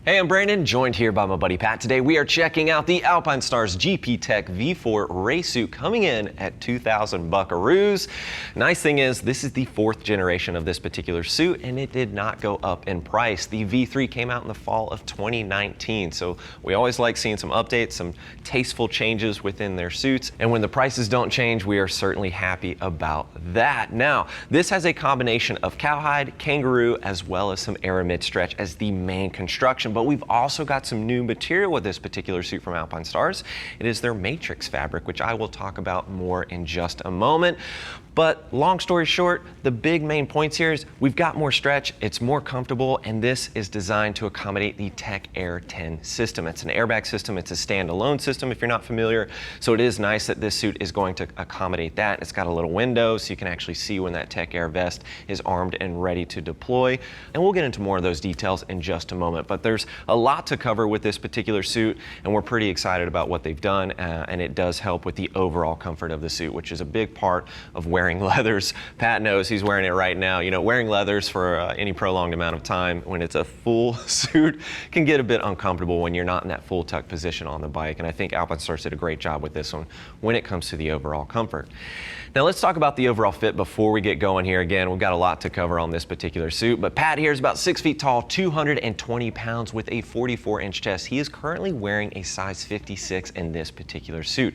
Hey, I'm Brandon, joined here by my buddy Pat. Today we are checking out the Alpinestars GP Tech V4 race suit coming in at 2,000 buckaroos. Nice thing is, this is the fourth generation of this particular suit, and it did not go up in price. The V3 came out in the fall of 2019, so we always like seeing some updates, some tasteful changes within their suits, and when the prices don't change, we are certainly happy about that. Now, this has a combination of cowhide, kangaroo, as well as some Aramid stretch as the main construction. But we've also got some new material with this particular suit from Alpinestars. It is their matrix fabric, which I will talk about more in just a moment. But long story short, the big main points here is we've got more stretch, it's more comfortable, and this is designed to accommodate the Tech Air 10 system. It's an airbag system, it's a standalone system if you're not familiar. So it is nice that this suit is going to accommodate that. It's got a little window so you can actually see when that Tech Air vest is armed and ready to deploy. And we'll get into more of those details in just a moment. But there's a lot to cover with this particular suit, and we're pretty excited about what they've done, and it does help with the overall comfort of the suit, which is a big part of wearing leathers. Pat knows, he's wearing it right now. You know, wearing leathers for any prolonged amount of time when it's a full suit can get a bit uncomfortable when you're not in that full tuck position on the bike, and I think Alpinestars did a great job with this one when it comes to the overall comfort. Now let's talk about the overall fit before we get going here. Again, we've got a lot to cover on this particular suit, but Pat here is about 6 feet tall, 220 pounds with a 44-inch chest. He is currently wearing a size 56 in this particular suit.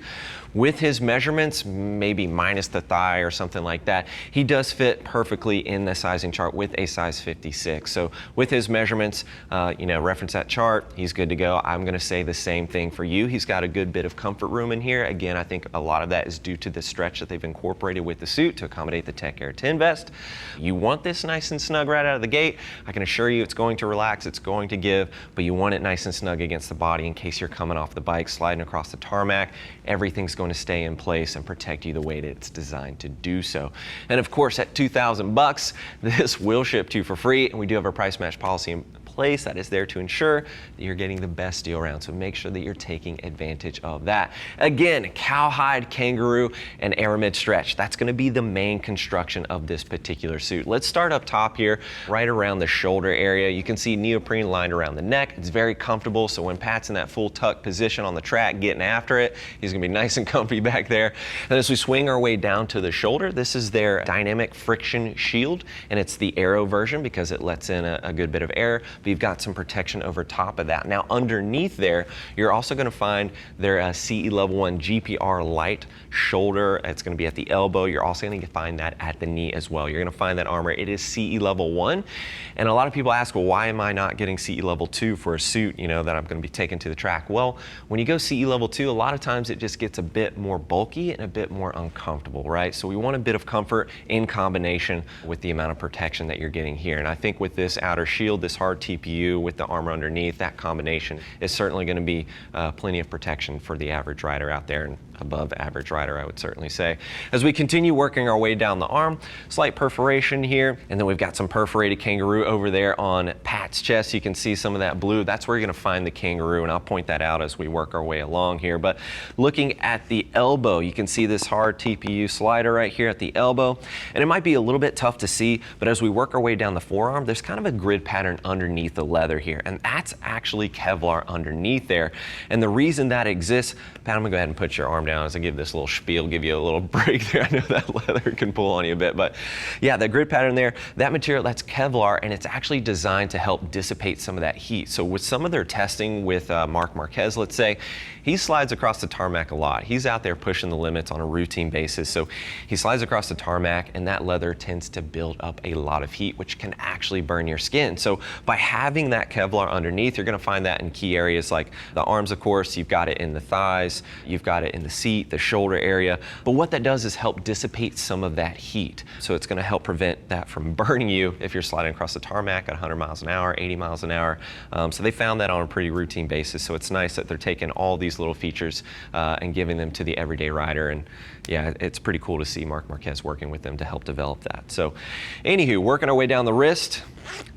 With his measurements, maybe minus the thigh or something like that, he does fit perfectly in the sizing chart with a size 56. So with his measurements, reference that chart, he's good to go. I'm gonna say the same thing for you. He's got a good bit of comfort room in here. Again, I think a lot of that is due to the stretch that they've incorporated with the suit to accommodate the Tech Air 10 vest. You want this nice and snug right out of the gate. I can assure you it's going to relax, it's going to give, but you want it nice and snug against the body in case you're coming off the bike, sliding across the tarmac. Everything's going to stay in place and protect you the way that it's designed to do so. And of course, at 2,000 bucks, this will ship to you for free, and we do have a price match policy in place that is there to ensure that you're getting the best deal around. So make sure that you're taking advantage of that. Again, cowhide, kangaroo, and Aramid stretch. That's going to be the main construction of this particular suit. Let's start up top here, right around the shoulder area. You can see neoprene lined around the neck. It's very comfortable, so when Pat's in that full tuck position on the track getting after it, he's going to be nice and comfy back there. And as we swing our way down to the shoulder, this is their dynamic friction shield, and it's the aero version because it lets in a good bit of air, but you've got some protection over top of that. Now underneath there, you're also going to find their CE Level 1 GPR light shoulder. It's going to be at the elbow. You're also going to find that at the knee as well. You're going to find that armor. It is CE Level 1, and a lot of people ask, well, why am I not getting CE Level 2 for a suit, that I'm going to be taking to the track? Well, when you go CE Level 2, a lot of times it just gets a bit more bulky and a bit more uncomfortable, right? So we want a bit of comfort in combination with the amount of protection that you're getting here. And I think with this outer shield, this hard TPU with the armor underneath, that combination is certainly going to be plenty of protection for the average rider out there, and above average rider, I would certainly say. As we continue working our way down the arm, slight perforation here, and then we've got some perforated kangaroo over there on Pat's chest. You can see some of that blue. That's where you're going to find the kangaroo, and I'll point that out as we work our way along here. But looking at the elbow, you can see this hard TPU slider right here at the elbow, and it might be a little bit tough to see, but as we work our way down the forearm, there's kind of a grid pattern underneath the leather here, and that's actually Kevlar underneath there. And the reason that exists, Pat, I'm gonna go ahead and put your arm down as I give this little spiel, give you a little break there. I know that leather can pull on you a bit, but yeah, that grid pattern there, that material, that's Kevlar, and it's actually designed to help dissipate some of that heat. So with some of their testing with Marc Marquez, let's say, he slides across the tarmac a lot. He's out there pushing the limits on a routine basis. So he slides across the tarmac, and that leather tends to build up a lot of heat, which can actually burn your skin. So by having that Kevlar underneath, you're gonna find that in key areas like the arms, of course. You've got it in the thighs, you've got it in the seat, the shoulder area. But what that does is help dissipate some of that heat. So it's gonna help prevent that from burning you if you're sliding across the tarmac at 100 miles an hour, 80 miles an hour. So they found that on a pretty routine basis. So it's nice that they're taking all these little features and giving them to the everyday rider. And yeah, it's pretty cool to see Marc Marquez working with them to help develop that. So anywho, working our way down the wrist,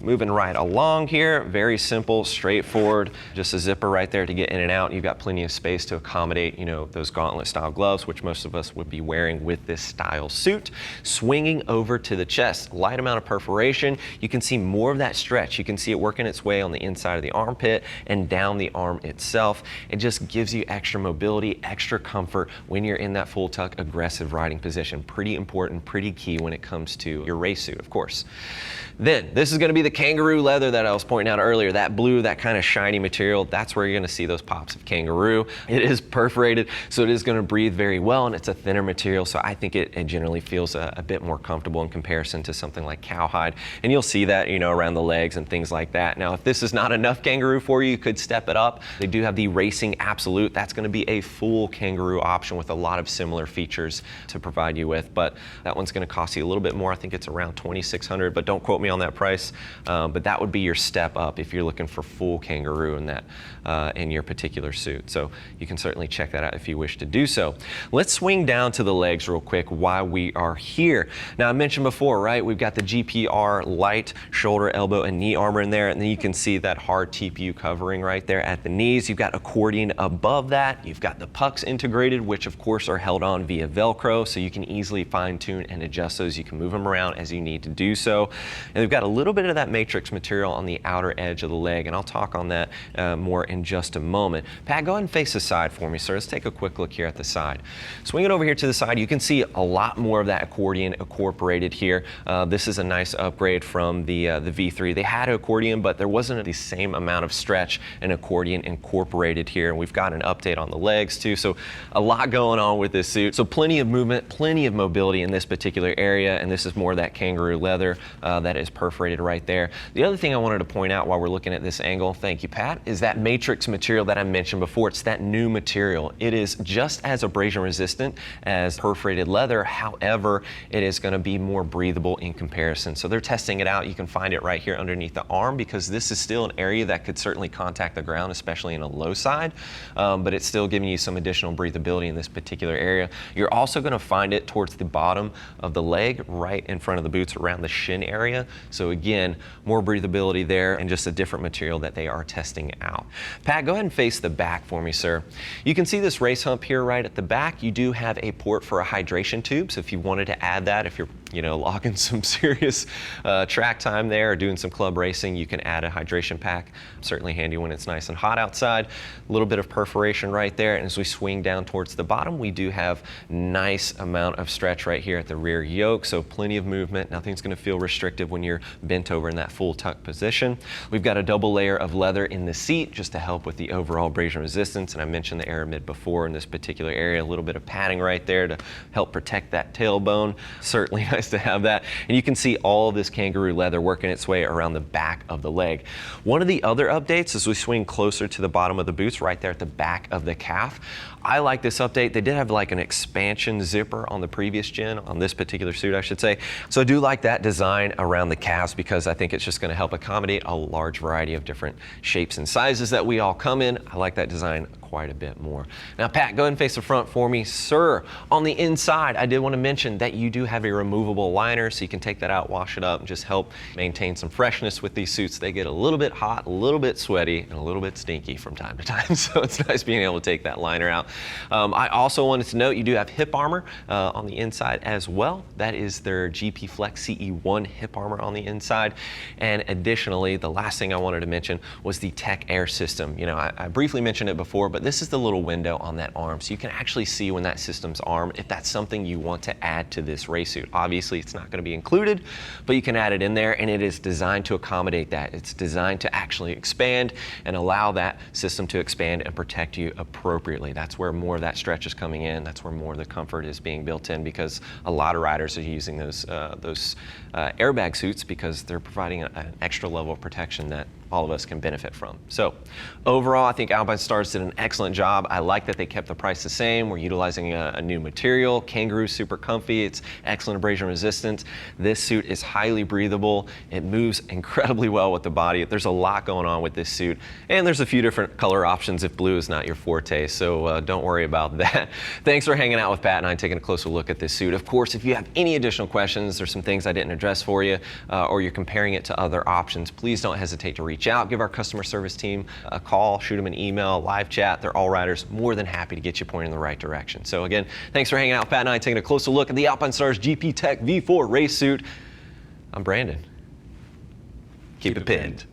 Moving right along here, very simple, straightforward, just a zipper right there to get in and out. You've got plenty of space to accommodate, you know, those gauntlet style gloves, which most of us would be wearing with this style suit. Swinging over to the chest, light amount of perforation. You can see more of that stretch. You can see it working its way on the inside of the armpit and down the arm itself. It just gives you extra mobility, extra comfort when you're in that full tuck aggressive riding position. Pretty important, pretty key when it comes to your race suit, of course. Then this is going to be the Kangaroo leather that I was pointing out earlier, that blue, that kind of shiny material. That's where you're going to see those pops of Kangaroo. It is perforated, so it is going to breathe very well, and it's a thinner material, so I think it generally feels a bit more comfortable in comparison to something like cowhide. And you'll see that, you know, around the legs and things like that. Now, if this is not enough Kangaroo for you, you could step it up. They do have the Racing Absolute. That's going to be a full Kangaroo option with a lot of similar features to provide you with, but that one's going to cost you a little bit more. I think it's around $2,600, but don't quote me on that price. But that would be your step up if you're looking for full Kangaroo in that in your particular suit. So you can certainly check that out if you wish to do so. Let's swing down to the legs real quick while we are here. Now, I mentioned before, right, we've got the GPR light shoulder, elbow, and knee armor in there, and then you can see that hard TPU covering right there at the knees. You've got accordion above that. You've got the pucks integrated, which of course are held on via Velcro, so you can easily fine tune and adjust those. You can move them around as you need to do so. And we've got a little bit of that matrix material on the outer edge of the leg, and I'll talk on that more in just a moment. Pat, go ahead and face the side for me, sir. Let's take a quick look here at the side. Swing it over here to the side. You can see a lot more of that accordion incorporated here. This is a nice upgrade from the V3. They had accordion, but there wasn't the same amount of stretch and accordion incorporated here. And we've got an update on the legs too. So a lot going on with this suit. So plenty of movement, plenty of mobility in this particular area. And this is more of that Kangaroo leather that is perforated right there. The other thing I wanted to point out while we're looking at this angle, thank you, Pat, is that matrix material that I mentioned before. It's that new material. It is just as abrasion resistant as perforated leather. However, it is going to be more breathable in comparison. So they're testing it out. You can find it right here underneath the arm because this is still an area that could certainly contact the ground, especially in a low side, but it's still giving you some additional breathability in this particular area. You're also going to find it towards the bottom of the leg, right in front of the boots around the shin area. So again, more breathability there and just a different material that they are testing out. Pat, go ahead and face the back for me, sir. You can see this race hump here right at the back. You do have a port for a hydration tube. So if you wanted to add that, if you're logging some serious track time there or doing some club racing, you can add a hydration pack. Certainly handy when it's nice and hot outside. A little bit of perforation right there. And as we swing down towards the bottom, we do have nice amount of stretch right here at the rear yoke. So plenty of movement. Nothing's going to feel restrictive when you're bent over in that full tuck position. We've got a double layer of leather in the seat just to help with the overall abrasion resistance. And I mentioned the Aramid before in this particular area, a little bit of padding right there to help protect that tailbone. Certainly nice to have that. And you can see all of this Kangaroo leather working its way around the back of the leg. One of the other updates as we swing closer to the bottom of the boots right there at the back of the calf. I like this update. They did have like an expansion zipper on the previous gen, on this particular suit, I should say. So I do like that design around the calves because I think it's just going to help accommodate a large variety of different shapes and sizes that we all come in. I like that design quite a bit more. Now, Pat, go ahead and face the front for me, sir. On the inside, I did want to mention that you do have a removable liner, so you can take that out, wash it up, and just help maintain some freshness with these suits. They get a little bit hot, a little bit sweaty, and a little bit stinky from time to time, so it's nice being able to take that liner out. I also wanted to note you do have hip armor on the inside as well. That is their GP Flex CE1 hip armor on the inside. And additionally, the last thing I wanted to mention was the Tech Air system. I briefly mentioned it before, but this is the little window on that arm, so you can actually see when that system's armed if that's something you want to add to this race suit. Obviously, it's not going to be included, but you can add it in there, and it is designed to accommodate that. It's designed to actually expand and allow that system to expand and protect you appropriately. That's where more of that stretch is coming in. That's where more of the comfort is being built in, because a lot of riders are using those airbag suits because they're providing an extra level of protection that all of us can benefit from. So overall, I think Alpinestars did an excellent job. I like that they kept the price the same. We're utilizing a new material. Kangaroo, super comfy. It's excellent abrasion resistance. This suit is highly breathable. It moves incredibly well with the body. There's a lot going on with this suit, and there's a few different color options if blue is not your forte, so don't worry about that. Thanks for hanging out with Pat and I, taking a closer look at this suit. Of course, if you have any additional questions, there's some things I didn't address for you, or you're comparing it to other options, please don't hesitate to reach out. Give our customer service team a call, shoot them an email, live chat. They're all riders, more than happy to get you pointed in the right direction. So again, thanks for hanging out with Pat and I, taking a closer look at the Alpinestars GP Tech V4 race suit. I'm Brandon. Keep it pinned.